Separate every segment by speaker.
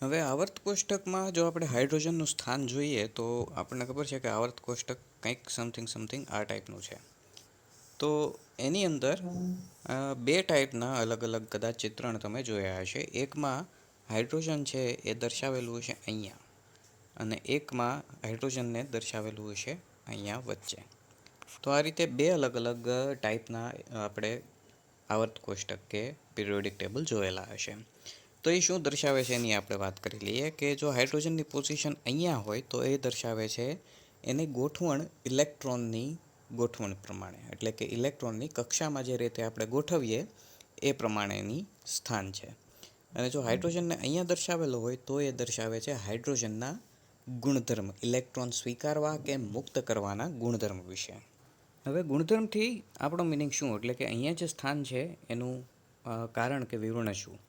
Speaker 1: હવે આવર્ત કોષ્ટકમાં જો આપણે હાઇડ્રોજનનું સ્થાન જોઈએ તો આપણને ખબર છે કે આવર્ત કોષ્ટક કંઈક સમથિંગ આ ટાઈપનું છે. તો એની અંદર બે ટાઈપના અલગ અલગ કદાચ ચિત્રણ તમે જોયા હશે. એકમાં હાઇડ્રોજન છે એ દર્શાવેલું છે અહીંયા, અને એકમાં હાઇડ્રોજનને દર્શાવેલું છે અહીંયા વચ્ચે. તો આ રીતે બે અલગ અલગ ટાઈપના આપણે આવર્ત કોષ્ટક કે પિરિયોડિક ટેબલ જોયેલા હશે. તો એ શું દર્શાવે છે એની આપણે વાત કરી લઈએ કે જો હાઇડ્રોજનની પોઝિશન અહીંયા હોય તો એ દર્શાવે છે એની ગોઠવણ ઇલેક્ટ્રોનની ગોઠવણ પ્રમાણે, એટલે કે ઇલેક્ટ્રોનની કક્ષામાં જે રીતે આપણે ગોઠવીએ એ પ્રમાણેની સ્થાન છે. અને જો હાઇડ્રોજનને અહીંયા દર્શાવેલો હોય તો એ દર્શાવે છે હાઇડ્રોજનના ગુણધર્મ, ઇલેક્ટ્રોન સ્વીકારવા કે મુક્ત કરવાના ગુણધર્મ વિશે. હવે ગુણધર્મથી આપણો મિનિંગ શું, એટલે કે અહીંયા જે સ્થાન છે એનું કારણ કે વિવરણ શું.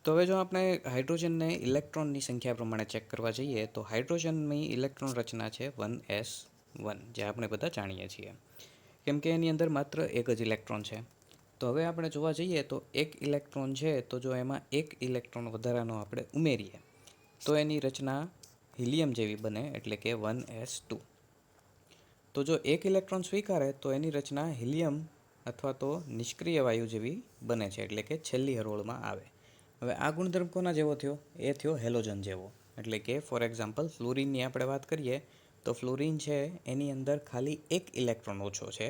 Speaker 1: તો હવે જો આપણે હાઇડ્રોજનને ઇલેક્ટ્રોનની સંખ્યા પ્રમાણે ચેક કરવા જઈએ તો હાઇડ્રોજનની ઇલેક્ટ્રોન રચના છે 1s1, જે આપણે બધા જાણીએ છીએ, કેમ કે એની અંદર માત્ર એક જ ઇલેક્ટ્રોન છે. તો હવે આપણે જોવા જઈએ તો એક ઇલેક્ટ્રોન છે, તો જો એમાં એક ઇલેક્ટ્રોન વધારાનો આપણે ઉમેરીએ તો એની રચના હિલિયમ જેવી બને, એટલે કે 1s2. તો જો એક ઇલેક્ટ્રોન સ્વીકારે તો એની રચના હિલિયમ અથવા તો નિષ્ક્રિય વાયુ જેવી બને છે, એટલે કે છેલ્લી હરોળમાં આવે. હવે આ ગુણધર્મ કોના જેવો થયો? એ થયો હેલોજન જેવો. એટલે કે ફોર એક્ઝામ્પલ ફ્લોરિનની આપણે વાત કરીએ તો ફ્લોરિન છે એની અંદર ખાલી એક ઇલેક્ટ્રોન ઓછો છે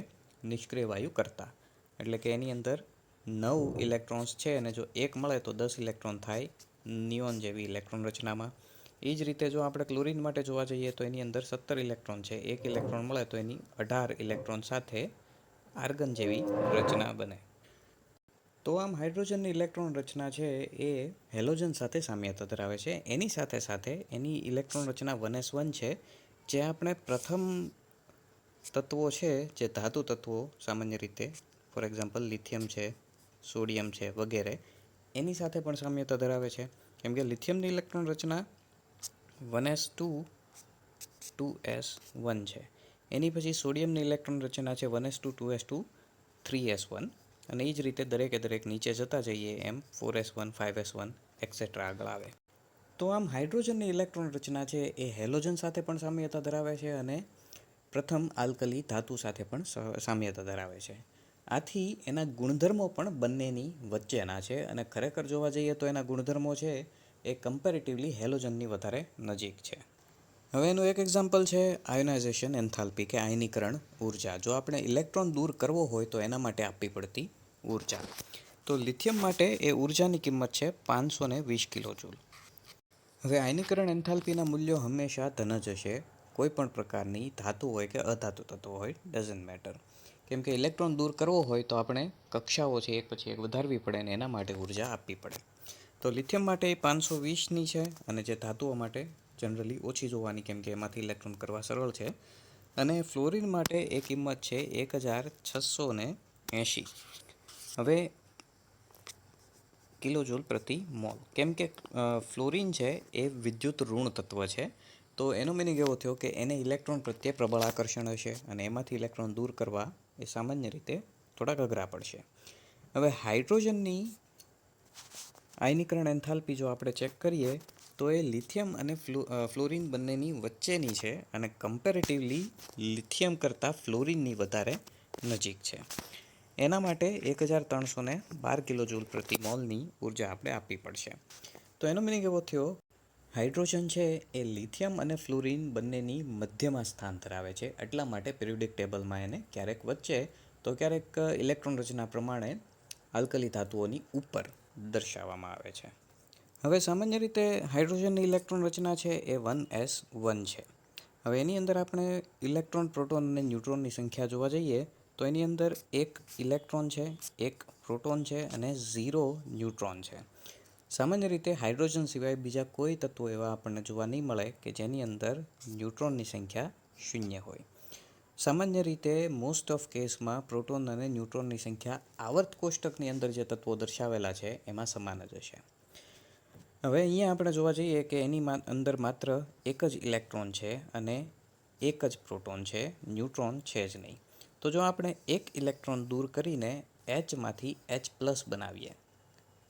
Speaker 1: નિષ્ક્રિય વાયુ કરતાં, એટલે કે એની અંદર 9 ઇલેક્ટ્રોન્સ છે અને જો એક મળે તો 10 ઇલેક્ટ્રોન થાય નિયોન જેવી ઇલેક્ટ્રોન રચનામાં. એ જ રીતે જો આપણે ક્લોરિન માટે જોવા જઈએ તો એની અંદર 17 ઇલેક્ટ્રોન છે, એક ઇલેક્ટ્રોન મળે તો એની 18 ઇલેક્ટ્રોન સાથે આર્ગન જેવી રચના બને. તો આમ હાઇડ્રોજનની ઇલેક્ટ્રોન રચના છે એ હેલોજન સાથે સામ્યતા ધરાવે છે. એની સાથે સાથે એની ઇલેક્ટ્રોન રચના 1s1 છે, જે આપણે પ્રથમ તત્વો છે, જે ધાતુ તત્વો સામાન્ય રીતે ફોર એક્ઝામ્પલ લિથિયમ છે, સોડિયમ છે વગેરે, એની સાથે પણ સામ્યતા ધરાવે છે. કેમ કે લિથિયમની ઇલેક્ટ્રોન રચના 1s2 2s1 છે. એની પછી સોડિયમની ઇલેક્ટ્રોન રચના છે 1s2 2s2 3s1, અને એ જ રીતે દરેક નીચે જતા જઈએ એમ 4s1 5s1 એક્સેટ્રા આગળ આવે. તો આમ હાઇડ્રોજનની ઇલેક્ટ્રોન રચના છે એ હેલોજન સાથે પણ સામ્યતા ધરાવે છે અને પ્રથમ આલ્કલી ધાતુ સાથે પણ સામ્યતા ધરાવે છે. આથી એના ગુણધર્મો પણ બંનેની વચ્ચેના છે, અને ખરેખર જોવા જઈએ તો એના ગુણધર્મો છે એ કમ્પેરેટિવલી હેલોજનની વધારે નજીક છે. હવે એનું એક એક્ઝામ્પલ છે આયોનાઇઝેશન એન્થાલ્પી કે આયનીકરણ ઉર્જા. જો આપણે ઇલેક્ટ્રોન દૂર કરવો હોય તો એના માટે આપવી પડતી ઉર્જા. તો લિથિયમ માટે એ ઉર્જાની કિંમત છે 520 કિલોજૂલ. હવે આયનીકરણ એન્થાલ્પીના મૂલ્યો હંમેશા ધન જ હશે, કોઈ પણ પ્રકારની ધાતુ હોય કે અધાતુ તત્વો હોય, ડઝન્ટ મેટર. કેમ કે ઇલેક્ટ્રોન દૂર કરવો હોય તો આપણે કક્ષાઓ છે એક પછી એક વધારવી પડે અને એના માટે ઉર્જા આપવી પડે. તો લિથિયમ માટે એ 520ની છે, અને જે ધાતુઓ માટે જનરલી ઓછી જોવાની, કેમ કે એમાંથી ઇલેક્ટ્રોન કરવા સરળ છે. અને ફ્લોરિન માટે એ કિંમત છે 1680 હવે કિલોજૂલ પ્રતિ મોલ. કેમ કે ફ્લોરિન છે એ વિદ્યુત ઋણ તત્વ છે, તો એનો મિનિંગ એવો થયો કે એને ઇલેક્ટ્રોન પ્રત્યે પ્રબળ આકર્ષણ હશે અને એમાંથી ઇલેક્ટ્રોન દૂર કરવા એ સામાન્ય રીતે થોડાક અઘરા પડશે. હવે હાઇડ્રોજનની આયનીકરણ એન્થાલ્પી જો આપણે ચેક કરીએ તો એ લિથિયમ અને ફ્લોરિન બંનેની વચ્ચેની છે, અને કમ્પેરેટિવલી લિથિયમ કરતાં ફ્લોરિનની વધારે નજીક છે. એના માટે 1312 કિલોજૂલ પ્રતિ મોલની ઉર્જા આપણે આપવી પડશે. તો એનો મિનિંગ એવો થયો હાઇડ્રોજન છે એ લિથિયમ અને ફ્લોરિન બંનેની મધ્યમાં સ્થાન ધરાવે છે, એટલા માટે પિરિયોડિક ટેબલમાં એને ક્યારેક વચ્ચે તો ક્યારેક ઇલેક્ટ્રોન રચના પ્રમાણે આલ્કલી ધાતુઓની ઉપર દર્શાવવામાં આવે છે. હવે સામાન્ય રીતે હાઇડ્રોજનની ઇલેક્ટ્રોન રચના છે એ 1s1 છે. હવે એની અંદર આપણે ઇલેક્ટ્રોન, પ્રોટોન અને ન્યુટ્રોનની સંખ્યા જોવા જઈએ તો એની અંદર એક ઇલેક્ટ્રોન છે, એક પ્રોટોન છે અને 0 ન્યુટ્રોન છે. સામાન્ય રીતે હાઇડ્રોજન સિવાય બીજા કોઈ તત્વો એવા આપણને જોવા નહીં મળે કે જેની અંદર ન્યુટ્રોનની સંખ્યા 0 હોય. સામાન્ય રીતે મોસ્ટ ઓફ કેસમાં પ્રોટોન અને ન્યુટ્રોનની સંખ્યા આવર્ત કોષ્ટકની અંદર જે તત્વો દર્શાવેલા છે એમાં સમાન જ હશે. હવે અહીંયા આપણે જોવા જઈએ કે એની અંદર માત્ર એક જ ઇલેક્ટ્રોન છે અને એક જ પ્રોટોન છે, ન્યુટ્રોન છે જ નહીં. તો જો આપણે એક ઇલેક્ટ્રોન દૂર કરીને Hમાંથી H+ બનાવીએ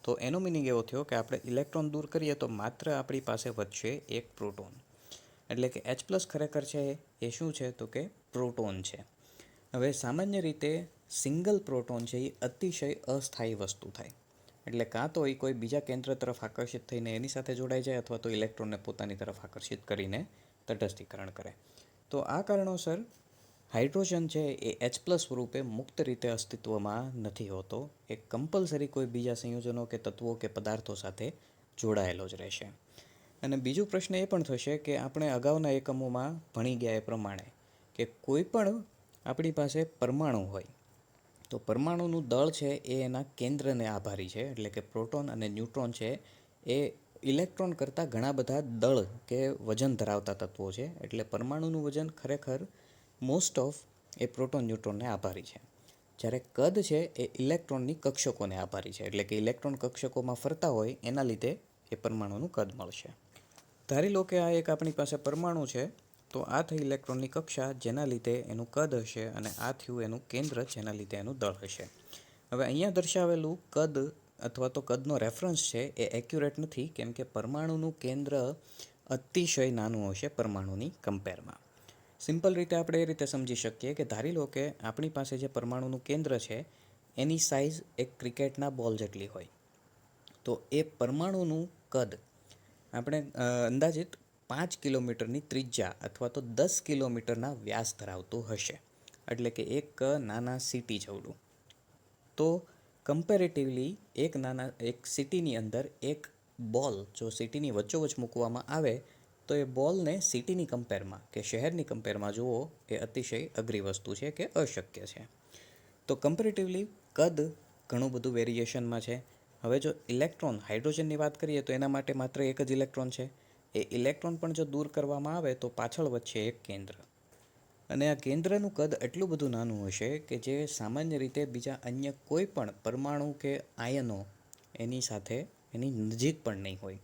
Speaker 1: તો એનો મિનિંગ એવો થયો કે આપણે ઇલેક્ટ્રોન દૂર કરીએ તો માત્ર આપણી પાસે વધશે એક પ્રોટોન. એટલે કે H+ ખરેખર છે એ શું છે તો કે પ્રોટોન છે. હવે સામાન્ય રીતે સિંગલ પ્રોટોન છે એ અતિશય અસ્થાયી વસ્તુ થાય. એટલે કાં તો એ કોઈ બીજા કેન્દ્ર તરફ આકર્ષિત થઈને એની સાથે જોડાઈ જાય અથવા તો ઇલેક્ટ્રોનને પોતાની તરફ આકર્ષિત કરીને તટસ્થીકરણ કરે. તો આ કારણોસર હાઇડ્રોજન છે એ H+ સ્વરૂપે મુક્ત રીતે અસ્તિત્વમાં નથી હોતો. એ કમ્પલસરી કોઈ બીજા સંયોજનો કે તત્વો કે પદાર્થો સાથે જોડાયેલો જ રહેશે. અને બીજો પ્રશ્ન એ પણ થશે કે આપણે અગાઉના એકમોમાં ભણી ગયા એ પ્રમાણે કે કોઈ પણ આપણી પાસે પરમાણુ હોય તો પરમાણુનું દળ છે એ એના કેન્દ્રને આભારી છે. એટલે કે પ્રોટોન અને ન્યુટ્રોન છે એ ઇલેક્ટ્રોન કરતાં ઘણા બધા દળ કે વજન ધરાવતા તત્વો છે. એટલે પરમાણુનું વજન ખરેખર મોસ્ટ ઓફ એ પ્રોટોન ન્યુટ્રોનને આભારી છે. જ્યારે કદ છે એ ઇલેક્ટ્રોનની કક્ષકોને આભારી છે. એટલે કે ઇલેક્ટ્રોન કક્ષકોમાં ફરતા હોય એના લીધે એ પરમાણુનું કદ મળશે. ધારી લો કે આ એક આપણી પાસે પરમાણુ છે, તો આ થઈ ઇલેક્ટ્રોનની કક્ષા જેના લીધે એનું કદ હશે, અને આ થયું એનું કેન્દ્ર જેના લીધે એનું દળ હશે. હવે અહીંયા દર્શાવેલું કદ અથવા તો કદનો રેફરન્સ છે એ એક્યુરેટ નથી, કેમ કે પરમાણુનું કેન્દ્ર અતિશય નાનું હશે પરમાણુની કમ્પેરમાં. સિમ્પલ રીતે આપણે એ રીતે સમજી શકીએ કે ધારી લો કે આપણી પાસે જે પરમાણુનું કેન્દ્ર છે એની સાઇઝ એક ક્રિકેટના બોલ જેટલી હોય. તો એ પરમાણુનું કદ આપણે અંદાજિત 5 કિલોમીટરની ત્રિજ્યા અથવા તો 10 કિલોમીટરના વ્યાસ ધરાવતું હશે. એટલે કે એક નાના સિટી જેવડું. તો કમ્પેરેટિવલી એક સિટીની અંદર એક બોલ જો સિટીની વચ્ચોવચ્ચ મૂકવામાં આવે તો એ બોલને સિટીની કમ્પેરમાં કે શહેરની કમ્પેરમાં જુઓ એ અતિશય અઘરી વસ્તુ છે કે અશક્ય છે. તો કમ્પેરેટિવલી કદ ઘણું બધું વેરિએશનમાં છે. હવે જો ઇલેક્ટ્રોન હાઇડ્રોજનની વાત કરીએ તો એના માટે માત્ર એક જ ઇલેક્ટ્રોન છે. એ ઇલેક્ટ્રોન પણ જો દૂર કરવામાં આવે તો પાછળ વચ્ચે એક કેન્દ્ર. અને આ કેન્દ્રનું કદ એટલું બધું નાનું હશે કે જે સામાન્ય રીતે બીજા અન્ય કોઈ પણ પરમાણુ કે આયનો એની સાથે એની નજીક પણ નહીં હોય.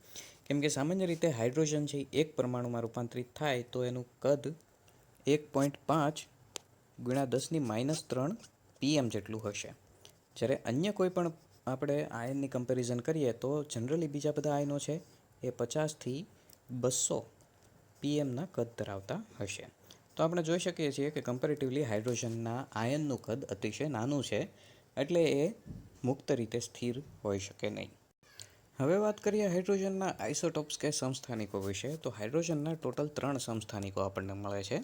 Speaker 1: કેમ કે સામાન્ય રીતે હાઇડ્રોજન છે એક પરમાણુમાં રૂપાંતરિત થાય તો એનું કદ 1.5 × 10⁻³ PM જેટલું હશે. જ્યારે અન્ય કોઈ પણ આપણે આયનની કમ્પેરિઝન કરીએ તો જનરલી બીજા બધા આયનો છે એ 50 થી 200 PMના કદ ધરાવતા હશે. તો આપણે જોઈ શકીએ છીએ કે કમ્પેરેટિવલી હાઇડ્રોજનના આયનનું કદ અતિશય નાનું છે, એટલે એ મુક્ત રીતે સ્થિર હોઈ શકે નહીં. હવે વાત કરીએ હાઇડ્રોજનના આઇસોટોપ્સ કે સમસ્થાનિકો વિશે. તો હાઇડ્રોજનના ટોટલ 3 સમસ્થાનિકો આપણને મળે છે,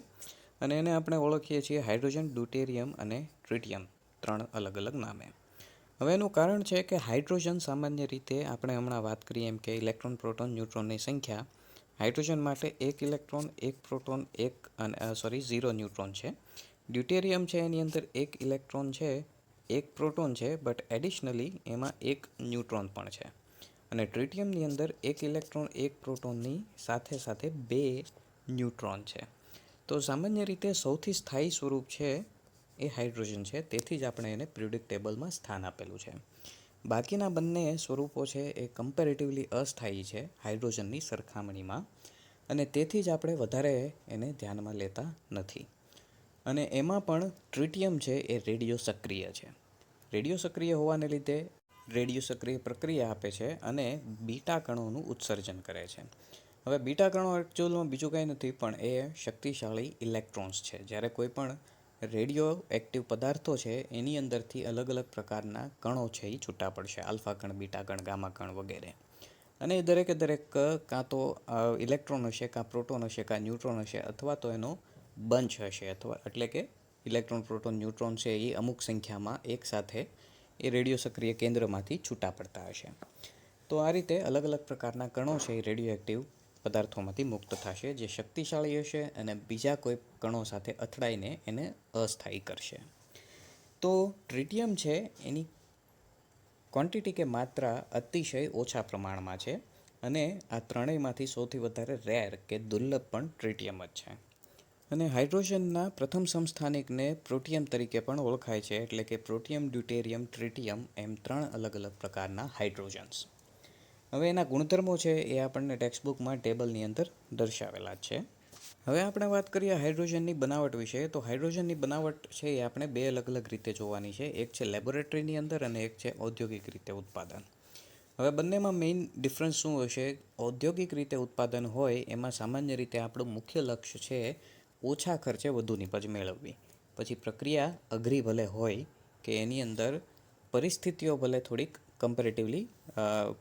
Speaker 1: અને એને આપણે ઓળખીએ છીએ હાઇડ્રોજન, ડ્યુટેરિયમ અને ટ્રિટિયમ, 3 અલગ અલગ નામે. હવે એનું કારણ છે કે હાઇડ્રોજન સામાન્ય રીતે આપણે હમણાં વાત કરીએ એમ કે ઇલેક્ટ્રોન, પ્રોટોન, ન્યુટ્રોનની સંખ્યા હાઇડ્રોજન માટે 1 ઇલેક્ટ્રોન, 1 પ્રોટોન, 0 ન્યુટ્રોન છે. ડ્યુટેરિયમ છે એની અંદર 1 ઇલેક્ટ્રોન છે, 1 પ્રોટોન છે, બટ એડિશનલી એમાં 1 ન્યુટ્રોન પણ છે. અને ટ્રિટિયમની અંદર 1 ઇલેક્ટ્રોન, 1 પ્રોટોનની સાથે સાથે 2 ન્યુટ્રોન છે. તો સામાન્ય રીતે સૌથી સ્થાયી સ્વરૂપ છે એ હાઇડ્રોજન છે, તેથી જ આપણે એને પિરિયોડિક ટેબલમાં સ્થાન આપેલું છે. બાકીના બંને સ્વરૂપો છે એ કમ્પેરેટિવલી અસ્થાયી છે હાઇડ્રોજનની સરખામણીમાં, અને તેથી જ આપણે વધારે એને ધ્યાનમાં લેતા નથી. અને એમાં પણ ટ્રિટિયમ છે એ રેડિયો સક્રિય છે. રેડિયો સક્રિય હોવાને લીધે રેડિયો સક્રિય પ્રક્રિયા આપે છે અને બીટા કણોનું ઉત્સર્જન કરે છે. હવે બીટા કણો એકચ્યુઅલમાં બીજું કંઈ નથી પણ એ શક્તિશાળી ઇલેક્ટ્રોન્સ છે. જ્યારે કોઈ પણ રેડિયો એક્ટિવ પદાર્થો છે એની અંદરથી અલગ અલગ પ્રકારના કણો છે એ છૂટા પડશે, આલ્ફા કણ, બીટા કણ, ગામા કણ વગેરે. અને એ દરેકે દરેક કાં તો ઇલેક્ટ્રોન હશે, કાં પ્રોટોન હશે, કાં ન્યુટ્રોન હશે, અથવા તો એનો બંચ હશે, અથવા એટલે કે ઇલેક્ટ્રોન, પ્રોટોન, ન્યુટ્રોન છે એ અમુક સંખ્યામાં એકસાથે એ રેડિયો સક્રિય કેન્દ્રમાંથી છૂટા પડતા હશે. તો આ રીતે અલગ અલગ પ્રકારના કણો છે એ રેડિયો એક્ટિવ પદાર્થોમાંથી મુક્ત થશે, જે શક્તિશાળી હશે અને બીજા કોઈ કણો સાથે અથડાઈને એને અસ્થાયી કરશે. તો ટ્રિટિયમ છે એની ક્વોન્ટિટી કે માત્રા અતિશય ઓછા પ્રમાણમાં છે, અને આ ત્રણેયમાંથી સૌથી વધારે રેર કે દુર્લભ પણ ટ્રિટિયમ જ છે. અને હાઇડ્રોજનના પ્રથમ સમસ્થાનિકને પ્રોટિયમ તરીકે પણ ઓળખાય છે. એટલે કે પ્રોટિયમ, ડ્યુટેરિયમ, ટ્રિટિયમ એમ 3 અલગ અલગ પ્રકારના હાઇડ્રોજન્સ. હવે એના ગુણધર્મો છે એ આપણને ટેક્સ્ટબુકમાં ટેબલની અંદર દર્શાવેલા છે. હવે આપણે વાત કરીએ હાઇડ્રોજનની બનાવટ વિશે. તો હાઇડ્રોજનની બનાવટ છે એ આપણે 2 અલગ અલગ રીતે જોવાની છે. એક છે લેબોરેટરીની અંદર અને એક છે ઔદ્યોગિક રીતે ઉત્પાદન. હવે બંનેમાં મેઇન ડિફરન્સ શું હશે? ઔદ્યોગિક રીતે ઉત્પાદન હોય એમાં સામાન્ય રીતે આપણું મુખ્ય લક્ષ્ય છે ઓછા ખર્ચે વધુ નીપજ મેળવવી. પછી પ્રક્રિયા અઘરી ભલે હોય કે એની અંદર પરિસ્થિતિઓ ભલે થોડીક કમ્પેરેટિવલી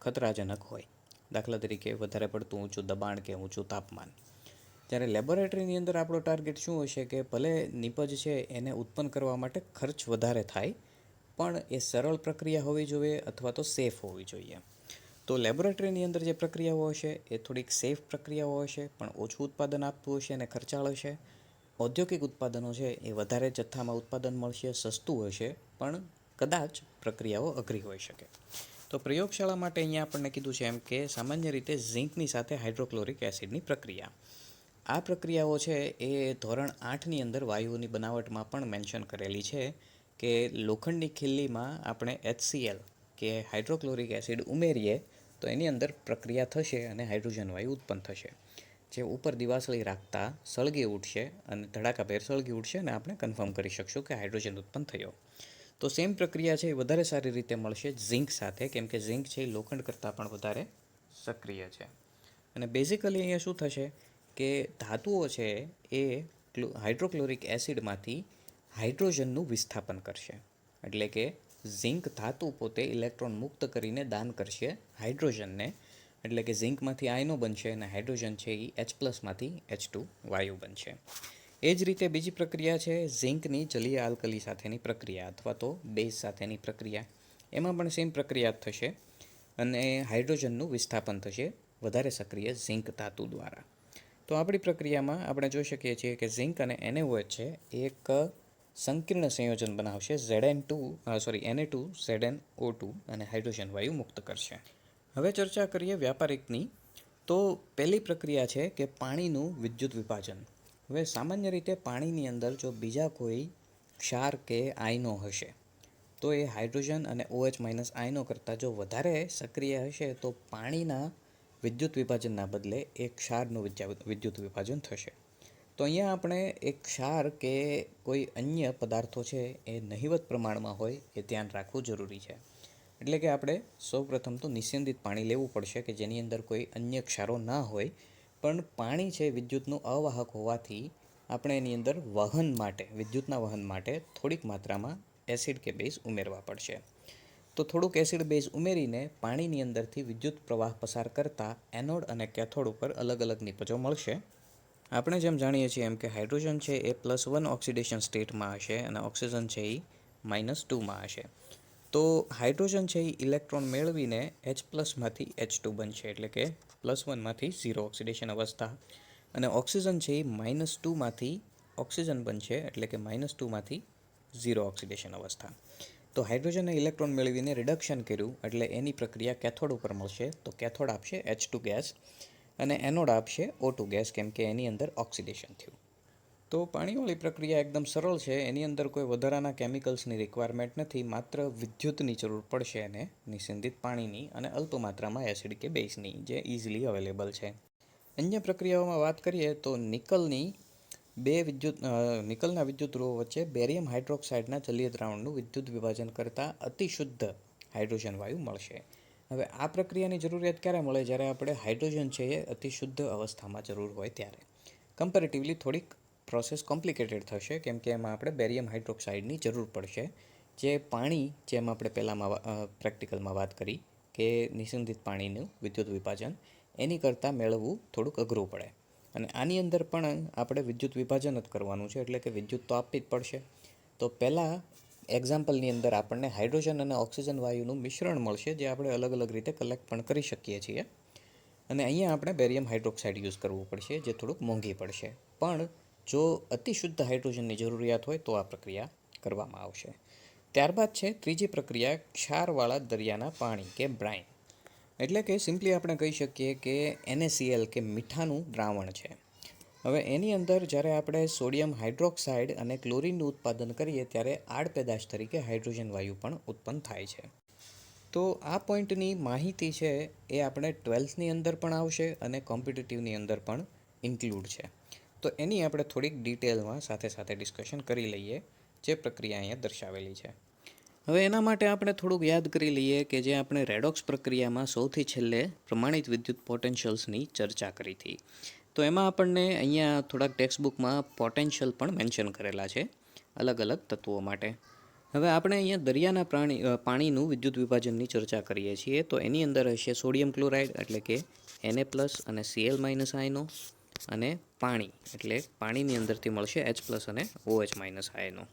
Speaker 1: ખતરાજનક હોય. દાખલા તરીકે વધારે પડતું ઊંચું દબાણ કે ઊંચું તાપમાન. જ્યારે લેબોરેટરીની અંદર આપણો ટાર્ગેટ શું હશે કે ભલે નીપજ છે એને ઉત્પન્ન કરવા માટે ખર્ચ વધારે થાય, પણ એ સરળ પ્રક્રિયા હોવી જોઈએ અથવા તો સેફ હોવી જોઈએ. તો લેબોરેટરીની અંદર જે પ્રક્રિયાઓ હશે એ થોડીક સેફ પ્રક્રિયાઓ હશે, પણ ઓછું ઉત્પાદન આપતું હશે અને ખર્ચાળ હશે. ઔદ્યોગિક ઉત્પાદનો છે એ વધારે જથ્થામાં ઉત્પાદન મળશે, સસ્તું હશે, પણ કદાચ પ્રક્રિયાઓ અઘરી હોઈ શકે. તો પ્રયોગશાળા માટે અહીંયા આપણને કીધું છે એમ કે સામાન્ય રીતે ઝીંકની સાથે હાઇડ્રોક્લોરિક એસિડની પ્રક્રિયા. આ પ્રક્રિયાઓ છે એ ધોરણ 8ની અંદર વાયુઓની બનાવટમાં પણ મેન્શન કરેલી છે કે લોખંડની ખીલ્લીમાં આપણે HCl કે હાઇડ્રોક્લોરિક એસિડ ઉમેરીએ તો એની અંદર પ્રક્રિયા થશે અને હાઇડ્રોજન વાયુ ઉત્પન્ન થશે, જે ઉપર દિવાસળી રાખતા સળગી ઉઠશે અને ધડાકાભેર સળગી ઉઠશે અને આપણે કન્ફર્મ કરી શકશું કે હાઇડ્રોજન ઉત્પન્ન થયો. તો સેમ પ્રક્રિયા છે એ વધારે સારી રીતે મળશે ઝીંક સાથે, કેમ કે ઝીંક છે એ લોખંડ કરતાં પણ વધારે સક્રિય છે. અને બેઝિકલી અહીંયા શું થશે કે ધાતુઓ છે એ હાઇડ્રોક્લોરિક એસિડમાંથી હાઇડ્રોજનનું વિસ્થાપન કરશે. એટલે કે ઝીંક ધાતુ પોતે ઇલેક્ટ્રોન મુક્ત કરીને દાન કરશે હાઇડ્રોજનને, એટલે કે ઝીંકમાંથી આયનો બનશે અને હાઇડ્રોજન છે એ H+માંથી H2 વાયુ બનશે. એ જ રીતે બીજી પ્રક્રિયા છે ઝીંકની જલીય આલ્કલી સાથેની પ્રક્રિયા અથવા તો બેઝ સાથેની પ્રક્રિયા. એમાં પણ સેમ પ્રક્રિયા થશે અને હાઇડ્રોજનનું વિસ્થાપન થશે વધારે સક્રિય ઝીંક ધાતુ દ્વારા. તો આપણી પ્રક્રિયામાં આપણે જોઈ શકીએ છીએ કે ઝીંક અને NaOH છે એક સંકીર્ણ સંયોજન બનાવશે Na2ZnO2 અને હાઇડ્રોજન વાયુ મુક્ત કરશે. હવે ચર્ચા કરીએ વ્યાપારિકની. તો પહેલી પ્રક્રિયા છે કે પાણીનું વિદ્યુત વિભાજન. હવે સામાન્ય રીતે પાણીની અંદર જો બીજા કોઈ ક્ષાર કે આયનો હશે તો એ હાઇડ્રોજન અને OH- આયનો કરતાં જો વધારે સક્રિય હશે તો પાણીના વિદ્યુત વિભાજનના બદલે એક ક્ષારનું વિદ્યુત વિભાજન થશે. તો અહીંયા આપણે એક ક્ષાર કે કોઈ અન્ય પદાર્થો છે એ નહિવત પ્રમાણમાં હોય એ ધ્યાન રાખવું જરૂરી છે. એટલે કે આપણે સૌપ્રથમ તો નિસ્યંદિત પાણી લેવું પડશે કે જેની અંદર કોઈ અન્ય ક્ષારો ના હોય, પણ પાણી છે વિદ્યુતનું અવાહક હોવાથી આપણે એની અંદર વહન માટે, વિદ્યુતના વહન માટે થોડીક માત્રામાં એસિડ કે બેઝ ઉમેરવા પડશે. તો થોડુંક એસિડ બેઝ ઉમેરીને પાણીની અંદરથી વિદ્યુત પ્રવાહ પસાર કરતાં એનોડ અને કેથોડ ઉપર અલગ અલગ નિપજો મળશે. આપણે જેમ જાણીએ છીએ એમ કે હાઇડ્રોજન છે એ +1 ઓક્સિડેશન સ્ટેટમાં હશે અને ઓક્સિજન છે એ -2માં હશે. તો હાઇડ્રોજન છે એ ઇલેક્ટ્રોન મેળવીને H+માંથી H2 બનશે, એટલે કે +1માંથી 0 ઓક્સિડેશન અવસ્થા, અને ઓક્સિજન છે એ -2માંથી ઓક્સિજન બનશે, એટલે કે -2માંથી 0 ઓક્સિડેશન અવસ્થા. તો હાઇડ્રોજનને ઇલેક્ટ્રોન મેળવીને રિડક્શન કર્યું એટલે એની પ્રક્રિયા કેથોડ ઉપર મળશે. તો કેથોડ આપશે H2 ગેસ અને એનોડ આપશે O2 ગેસ, કેમ કે એની અંદર ઓક્સિડેશન થયું. તો પાણીવાળી પ્રક્રિયા એકદમ સરળ છે, એની અંદર કોઈ વધારાના કેમિકલ્સની રિક્વાયરમેન્ટ નથી, માત્ર વિદ્યુતની જરૂર પડશે અને નિસ્યંદિત પાણીની અને અલ્પ માત્રામાં એસિડ કે બેઝની, જે ઇઝીલી અવેલેબલ છે. અન્ય પ્રક્રિયાઓમાં વાત કરીએ તો નિકલના વિદ્યુત ધ્રુવો વચ્ચે બેરિયમ હાઇડ્રોક્સાઇડના જલીય દ્રાવણનું વિદ્યુત વિભાજન કરતાં અતિશુદ્ધ હાઇડ્રોજન વાયુ મળશે. હવે આ પ્રક્રિયાની જરૂરિયાત ક્યારે મળે? જ્યારે આપણે હાઇડ્રોજન છે એ અતિશુદ્ધ અવસ્થામાં જરૂર હોય ત્યારે. કમ્પેરેટિવલી થોડીક પ્રોસેસ કોમ્પ્લિકેટેડ થશે, કેમ કે એમાં આપણે બેરિયમ હાઇડ્રોક્સાઇડની જરૂર પડશે, જે પાણી, જેમ આપણે પહેલાંમાં પ્રેક્ટિકલમાં વાત કરી કે નિસ્યંદિત પાણીનું વિદ્યુત વિભાજન એની કરતાં મેળવવું થોડુંક અઘરું પડે. અને આની અંદર પણ આપણે વિદ્યુત વિભાજન જ કરવાનું છે, એટલે કે વિદ્યુત તો આપવી જ પડશે. તો પહેલાં એક્ઝામ્પલની અંદર આપણને હાઇડ્રોજન અને ઓક્સિજન વાયુનું મિશ્રણ મળશે, જે આપણે અલગ અલગ રીતે કલેક્ટ પણ કરી શકીએ છીએ. અને અહીંયા આપણે બેરિયમ હાઇડ્રોક્સાઇડ યુઝ કરવું પડશે, જે થોડુંક મોંઘી પડશે. પણ જો અતિશુદ્ધ હાઇડ્રોજનની જરૂરિયાત હોય તો આ પ્રક્રિયા કરવામાં આવશે. ત્યારબાદ છે ત્રીજી પ્રક્રિયા, ક્ષારવાળા દરિયાના પાણી કે બ્રાઇન. એટલે કે સિમ્પલી આપણે કહી શકીએ કે NaCl કે મીઠાનું દ્રાવણ છે. હવે એની અંદર જ્યારે આપણે સોડિયમ હાઇડ્રોક્સાઇડ અને ક્લોરિનનું ઉત્પાદન કરીએ ત્યારે આડપેદાશ તરીકે હાઇડ્રોજન વાયુ પણ ઉત્પન્ન થાય છે. તો આ પોઈન્ટની માહિતી છે એ આપણે 12થની અંદર પણ આવશે અને કોમ્પિટિટિવની અંદર પણ ઇન્ક્લુડ છે. તો એની આપણે થોડીક ડિટેલમાં સાથે સાથે ડિસ્કશન કરી લઈએ, જે પ્રક્રિયા અહીંયા દર્શાવેલી છે. હવે એના માટે આપણે થોડુંક યાદ કરી લઈએ કે જે આપણે રેડોક્સ પ્રક્રિયામાં સૌથી છેલ્લે પ્રમાણિત વિદ્યુત પોટેન્શિયલ્સની ચર્ચા કરી હતી. તો એમાં આપણને અહીંયા થોડાક ટેક્સ્ટબુકમાં પોટેન્શિયલ પણ મેન્શન કરેલા છે અલગ અલગ તત્વો માટે. હવે આપણે અહીંયા દરિયાના પાણીનું વિદ્યુત વિભાજનની ચર્ચા કરીએ છીએ. તો એની અંદર હશે સોડિયમ ક્લોરાઇડ એટલે કે Na+ અને Cl- આયનો, અને પાણી એટલે પાણીની અંદરથી મળશે H+ અને OH- આયનો.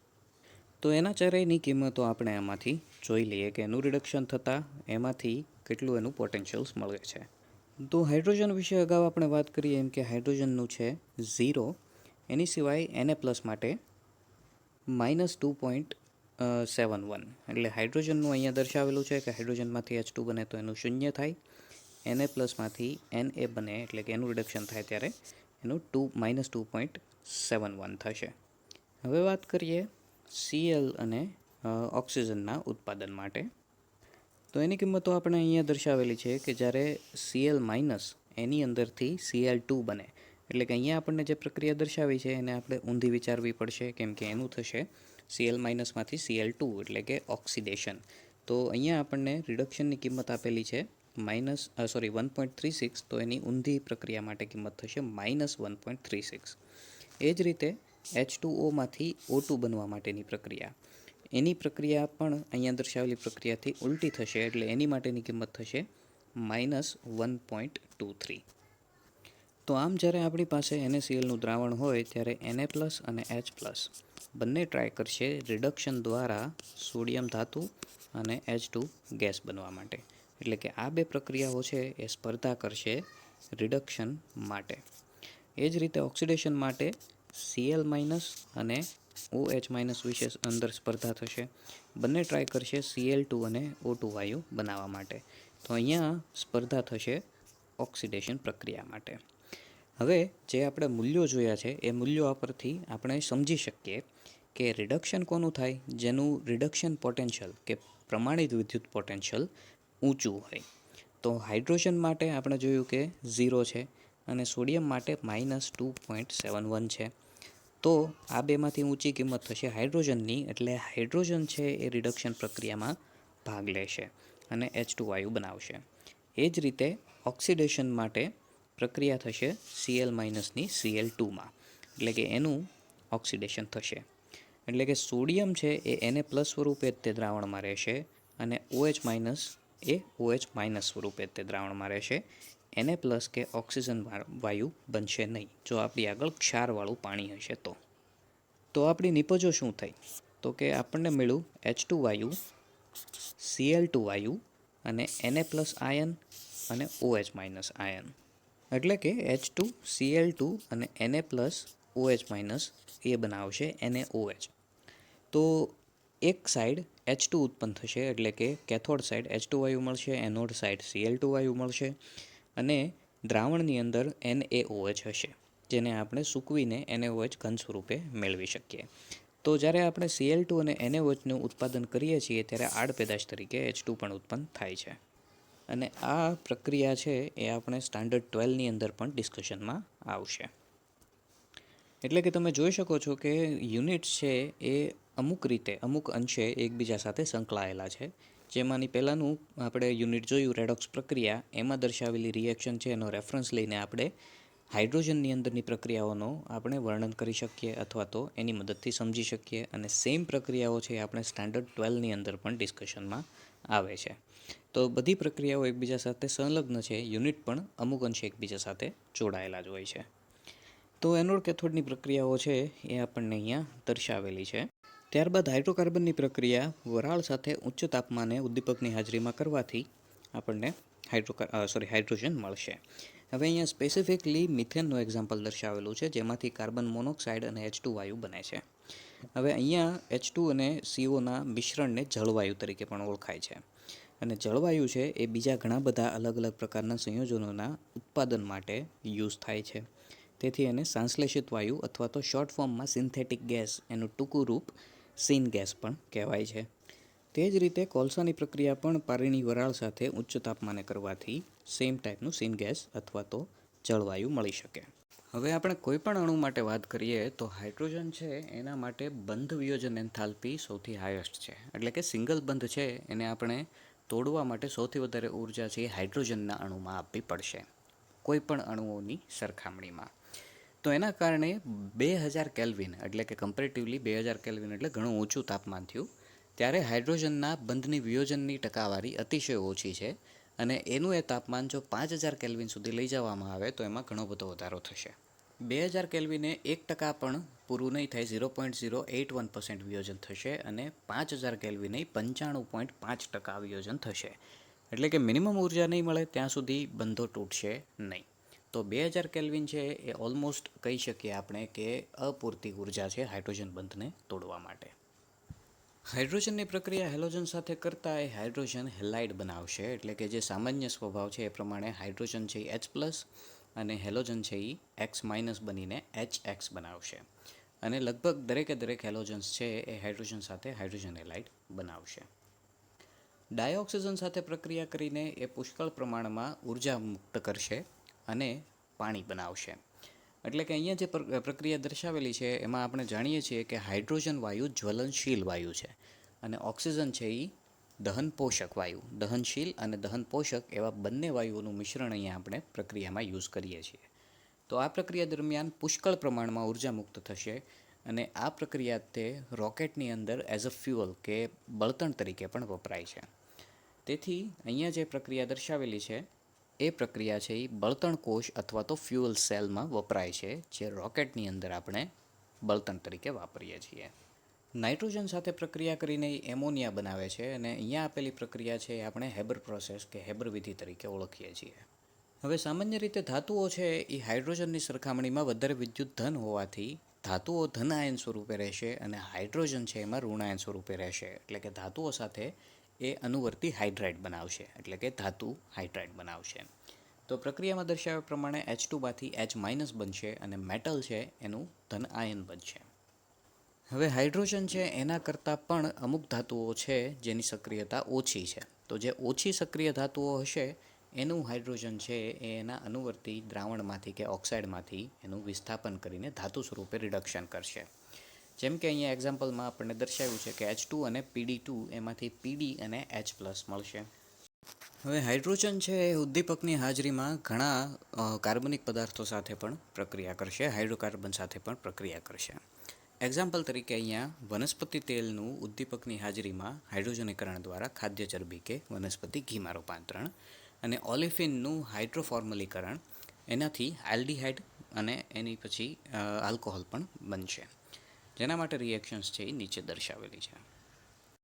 Speaker 1: તો એના ચારેયની કિંમતો આપણે એમાંથી જોઈ લઈએ કે એનું રિડક્શન થતાં એમાંથી કેટલું એનું પોટેન્શિયલ્સ મળે છે. તો હાઇડ્રોજન વિશે અગાઉ આપણે વાત કરીએ એમ કે હાઇડ્રોજનનું છે 0. એની સિવાય Na+ માટે -2.71 એટલે હાઇડ્રોજનનું અહીંયા દર્શાવેલું છે કે હાઇડ્રોજનમાંથી H2 બને તો એનું 0 થાય. Na+માંથી Na બને એટલે કે એનું રિડક્શન થાય ત્યારે એનું -2.71 થશે. હવે વાત કરીએ Cl અને ઓક્સિજનના ઉત્પાદન માટે. તો એની કિંમતો આપણે અહીંયા દર્શાવેલી છે કે જ્યારે Cl- એની અંદરથી Cl2 બને એટલે કે અહીંયા આપણને જે પ્રક્રિયા દર્શાવી છે એને આપણે ઊંધી વિચારવી પડશે કેમ કે એનું થશે Cl- માંથી Cl2 એટલે કે ઓક્સિડેશન. તો અહીંયા આપણને રિડક્શનની કિંમત આપેલી છે 1.36, તો એની ઊંધી પ્રક્રિયા માટે કિંમત થશે -1.36. એ જ રીતે H2O માંથી O2 બનવા માટેની પ્રક્રિયા, એની પ્રક્રિયા પણ અહીંયા દર્શાવેલી પ્રક્રિયાથી ઉલટી થશે એટલે એની માટેની કિંમત થશે -1.23. તો આમ જ્યારે આપણી પાસે NaClનું દ્રાવણ હોય ત્યારે Na+ અને H+ બંને ટ્રાય કરશે રિડક્શન દ્વારા સોડિયમ ધાતુ અને H2 ગેસ બનવા માટે. એટલે કે આ બે પ્રક્રિયાઓ છે એ સ્પર્ધા કરશે રિડક્શન માટે. એ જ રીતે ઓક્સિડેશન માટે Cl- અને OH- વિશે અંદર સ્પર્ધા થશે. બંને ટ્રાય કરશે Cl2 અને O2 વાયુ બનાવવા માટે. તો અહીંયા સ્પર્ધા થશે ઓક્સિડેશન પ્રક્રિયા માટે. હવે જે આપણે મૂલ્યો જોયા છે એ મૂલ્યો પરથી આપણે સમજી શકીએ કે રિડક્શન કોનું થાય જેનું રિડક્શન પોટેન્શિયલ કે પ્રમાણિત વિદ્યુત પોટેન્શિયલ ઊંચું હોય. તો હાઇડ્રોજન માટે આપણે જોયું કે 0 છે અને સોડિયમ માટે -2.71 છે. તો આ બેમાંથી ઊંચી કિંમત થશે હાઇડ્રોજનની એટલે હાઇડ્રોજન છે એ રિડક્શન પ્રક્રિયામાં ભાગ લેશે અને H2 વાયુ બનાવશે. એ જ રીતે ઓક્સિડેશન માટે પ્રક્રિયા થશે Cl- ની Cl2માં એટલે કે એનું ઓક્સિડેશન થશે. એટલે કે સોડિયમ છે એ Na+ સ્વરૂપે જ તે દ્રાવણમાં રહેશે અને OH- એ OH- સ્વરૂપે તે દ્રાવણમાં રહેશે. Na+ કે ઓક્સિજન વાયુ બનશે નહીં જો આપણી આગળ ક્ષારવાળું પાણી હશે તો. તો આપણી નિપજો શું થઈ? તો કે આપણને મળ્યું H2 વાયુ, Cl2 વાયુ અને Na+ આયન અને OH- આયન. એટલે કે H2, Cl2 અને Na+ OH- એ બનાવશે NaOH. તો એક સાઈડ H2 ઉત્પન્ન થશે એટલે કે કેથોડ સાઈડ H2 વાયુ મળશે, એનોડ સાઈડ Cl2 વાયુ મળશે અને દ્રાવણની અંદર NaOH હશે જેને આપણે સૂકવીને NaOH ઘન સ્વરૂપે મેળવી શકીએ. તો જ્યારે આપણે Cl2 અને NaOHનું ઉત્પાદન કરીએ છીએ ત્યારે આડપેદાશ તરીકે H2 પણ ઉત્પન્ન થાય છે. અને આ પ્રક્રિયા છે એ આપણે સ્ટાન્ડર્ડ 12ની અંદર પણ ડિસ્કશનમાં આવશે. એટલે કે તમે જોઈ શકો છો કે યુનિટ્સ છે એ અમુક અંશે એકબીજા સાથે સંકળાયેલા છે. જેમાંની પહેલાંનું આપણે યુનિટ જોયું રેડોક્સ પ્રક્રિયા, એમાં દર્શાવેલી રિએક્શન છે એનો રેફરન્સ લઈને આપણે હાઇડ્રોજનની અંદરની પ્રક્રિયાઓનો આપણે વર્ણન કરી શકીએ અથવા તો એની મદદથી સમજી શકીએ. અને સેમ પ્રક્રિયાઓ છે આપણે સ્ટાન્ડર્ડ 12ની અંદર પણ ડિસ્કશનમાં આવે છે. તો બધી પ્રક્રિયાઓ એકબીજા સાથે સંલગ્ન છે, યુનિટ પણ અમુક અંશે એકબીજા સાથે જોડાયેલા જ હોય છે. તો એનોડ કેથોડની પ્રક્રિયાઓ છે એ આપણને અહીંયા દર્શાવેલી છે. ત્યારબાદ હાઇડ્રોકાર્બનની પ્રક્રિયા વરાળ સાથે ઉચ્ચ તાપમાને ઉદ્દીપકની હાજરીમાં કરવાથી આપણને હાઇડ્રોજન મળશે. હવે અહીંયા સ્પેસિફિકલી મિથેનનું એક્ઝામ્પલ દર્શાવેલું છે જેમાંથી કાર્બન મોનોક્સાઇડ અને H2 વાયુ બને છે. હવે અહીંયા H2 અને CO ના મિશ્રણને જળવાયુ તરીકે પણ ઓળખાય છે. અને જળવાયુ છે એ બીજા ઘણા બધા અલગ અલગ પ્રકારના સંયોજનોના ઉત્પાદન માટે યુઝ થાય છે. તેથી એને સંશ્લેષિત વાયુ અથવા તો શોર્ટ ફોર્મમાં સિન્થેટિક ગેસ એનું ટૂંકું રૂપ સિન ગેસ પણ કહેવાય છે. તે જ રીતે કોલસાની પ્રક્રિયા પણ પાણીની વરાળ સાથે ઉચ્ચ તાપમાને કરવાથી સેમ ટાઈપનું સિન ગેસ અથવા તો જળવાયુ મળી શકે. હવે આપણે કોઈ પણ અણુ માટે વાત કરીએ તો હાઇડ્રોજન છે એના માટે બંધ વિયોજન એન્થાલ્પી સૌથી હાઈએસ્ટ છે. એટલે કે સિંગલ બંધ છે એને આપણે તોડવા માટે સૌથી વધારે ઉર્જા છે એ હાઇડ્રોજનના અણુમાં આપવી પડશે કોઈ પણ અણુઓની સરખામણીમાં. તો એના કારણે 2000 કેલ્વિન એટલે કે કમ્પેરેટિવલી 2000 કેલ્વિન એટલે ઘણું ઊંચું તાપમાન થયું ત્યારે હાઇડ્રોજનના બંધની વિયોજનની ટકાવારી અતિશય ઓછી છે અને એનું એ તાપમાન જો 5000 કેલ્વિન સુધી લઈ જવામાં આવે તો એમાં ઘણો બધો વધારો થશે. 2000 કેલ્વિને 1% પણ પૂરું નહીં થાય, 0.081% વિયોજન થશે અને 5000 કેલ્વિને 95.5% વિયોજન થશે. એટલે કે મિનિમમ ઉર્જા નહીં મળે ત્યાં સુધી બંધો તૂટશે નહીં. તો 2000 કેલ્વિન છે એ ઓલમોસ્ટ કહી શકીએ આપણે કે અપૂરતી ઉર્જા છે હાઇડ્રોજન બંધને તોડવા માટે. હાઇડ્રોજનની પ્રક્રિયા હેલોજન સાથે કરતાં એ હાઇડ્રોજન હેલાઇડ બનાવશે. એટલે કે જે સામાન્ય સ્વભાવ છે એ પ્રમાણે હાઇડ્રોજન છે એ H+ અને હેલોજન છે એ X- બનીને HX બનાવશે. અને લગભગ દરેક હેલોજન્સ છે એ હાઇડ્રોજન સાથે હાઇડ્રોજન હેલાઇડ બનાવશે. ડાયઓક્સિજન સાથે પ્રક્રિયા કરીને એ પુષ્કળ પ્રમાણમાં ઉર્જા મુક્ત કરશે અને પાણી બનાવશે. એટલે કે અહીંયા જે પ્રક્રિયા દર્શાવેલી છે એમાં આપણે જાણીએ છીએ કે હાઇડ્રોજન વાયુ જ્વલનશીલ વાયુ છે અને ઓક્સિજન છે એ દહનપોષક વાયુ. દહનશીલ અને દહનપોષક એવા બંને વાયુઓનું મિશ્રણ અહીંયા આપણે પ્રક્રિયામાં યુઝ કરીએ છીએ. તો આ પ્રક્રિયા દરમિયાન પુષ્કળ પ્રમાણમાં ઉર્જા મુક્ત થશે અને આ પ્રક્રિયા તે રોકેટની અંદર એઝ અ ફ્યુઅલ કે બળતણ તરીકે પણ વપરાય છે. તેથી અહીંયા જે પ્રક્રિયા દર્શાવેલી છે એ પ્રક્રિયા છે એ બળતણ કોષ અથવા તો ફ્યુઅલ સેલમાં વપરાય છે, જે રોકેટની અંદર આપણે બળતણ તરીકે વાપરીએ છીએ. નાઇટ્રોજન સાથે પ્રક્રિયા કરીને એમોનિયા બનાવે છે અને અહીંયા આપેલી પ્રક્રિયા છે એ આપણે હેબર પ્રોસેસ કે હેબર વિધિ તરીકે ઓળખીએ છીએ. હવે સામાન્ય રીતે ધાતુઓ છે એ હાઇડ્રોજનની સરખામણીમાં વધારે વિદ્યુત ધન હોવાથી ધાતુઓ ધન આયન સ્વરૂપે રહેશે અને હાઇડ્રોજન છે એમાં ઋણાયન સ્વરૂપે રહેશે. એટલે કે ધાતુઓ સાથે એ અનુવર્તી હાઇડ્રાઇડ બનાવશે એટલે કે ધાતુ હાઇડ્રાઇડ બનાવશે. તો પ્રક્રિયામાં દર્શાવ્યા પ્રમાણે H2માંથી H- બનશે અને મેટલ છે એનું ધન આયન બનશે. હવે હાઇડ્રોજન છે એના કરતાં પણ અમુક ધાતુઓ છે જેની સક્રિયતા ઓછી છે. તો જે ઓછી સક્રિય ધાતુઓ હશે એનું હાઇડ્રોજન છે એ એના અનુવર્તી દ્રાવણમાંથી કે ઓક્સાઇડમાંથી એનું વિસ્થાપન કરીને ધાતુ સ્વરૂપે રિડક્શન કરશે. જેમ કે અહીંયા એક્ઝામ્પલમાં આપણને દર્શાવ્યું છે કે H2 અને Pd2 એમાંથી Pd અને H+ મળશે. હવે હાઇડ્રોજન છે એ ઉદ્દીપકની હાજરીમાં ઘણા કાર્બનિક પદાર્થો સાથે પણ પ્રક્રિયા કરશે, હાઇડ્રોકાર્બન સાથે પણ પ્રક્રિયા કરશે. એક્ઝામ્પલ તરીકે અહીંયા વનસ્પતિ તેલનું ઉદ્દીપકની હાજરીમાં હાઇડ્રોજનીકરણ દ્વારા ખાદ્ય ચરબી કે વનસ્પતિ ઘીમાં રૂપાંતરણ અને ઓલિફિનનું હાઇડ્રોફોર્મલીકરણ, એનાથી આલ્ડીહાઇડ અને એની પછી આલ્કોહોલ પણ બનશે. જેના માટે રિએક્શન્સ છે એ નીચે દર્શાવેલી છે.